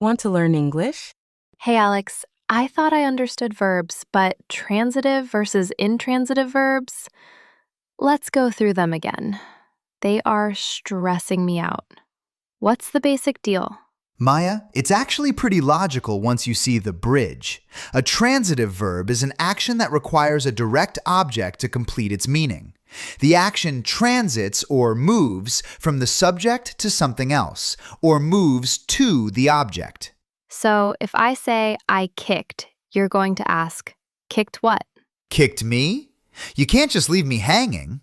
Want to learn English? Hey, Alex, I thought I understood verbs, but transitive versus intransitive verbs? Let's go through them again. They are stressing me out. What's the basic deal? Maya, it's actually pretty logical once you see the bridge. A transitive verb is an action that requires a direct object to complete its meaning. The action transits or moves from the subject to something else, or moves to the object. So if I say I kicked, you're going to ask, kicked what? Kicked me? You can't just leave me hanging.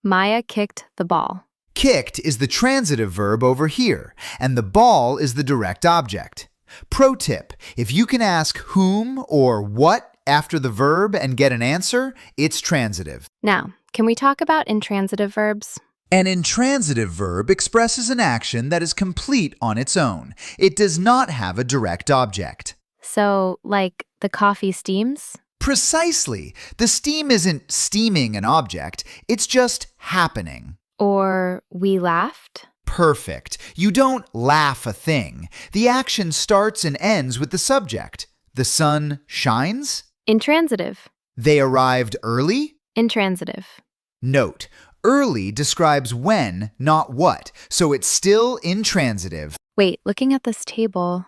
Maya kicked the ball. Kicked is the transitive verb over here, and the ball is the direct object. Pro tip, if you can ask whom or what after the verb and get an answer, it's transitive. Now, can we talk about intransitive verbs? An intransitive verb expresses an action that is complete on its own. It does not have a direct object. So, like the coffee steams? Precisely. The steam isn't steaming an object, it's just happening. Or we laughed? Perfect. You don't laugh a thing. The action starts and ends with the subject. The sun shines? Intransitive. They arrived early? Intransitive. Note, early describes when, not what, so it's still intransitive. Wait, looking at this table,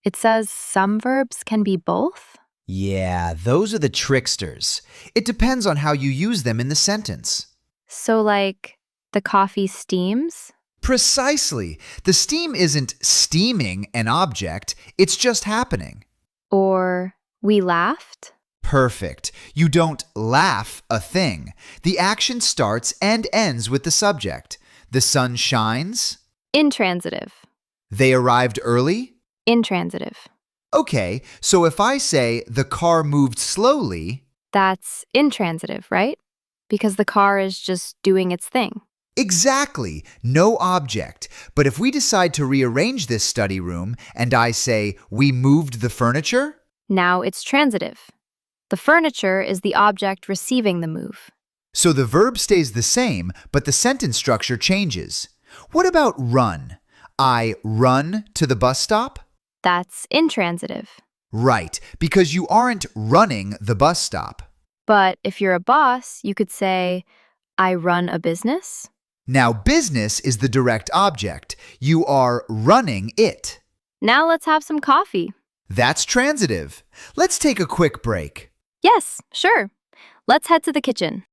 it says some verbs can be both? Yeah, those are the tricksters. It depends on how you use them in the sentence. So like, the coffee steams? Precisely. The steam isn't steaming an object, it's just happening. Or we laughed? Perfect. You don't laugh a thing. The action starts and ends with the subject. The sun shines? Intransitive. They arrived early? Intransitive. Okay, so if I say the car moved slowly... That's intransitive, right? Because the car is just doing its thing. Exactly, no object. But if we decide to rearrange this study room and I say we moved the furniture... Now it's transitive. The furniture is the object receiving the move. So the verb stays the same, but the sentence structure changes. What about run? I run to the bus stop? That's intransitive. Right, because you aren't running the bus stop. But if you're a boss, you could say, I run a business. Now business is the direct object. You are running it. Now let's have some coffee. That's transitive. Let's take a quick break. Yes, sure. Let's head to the kitchen.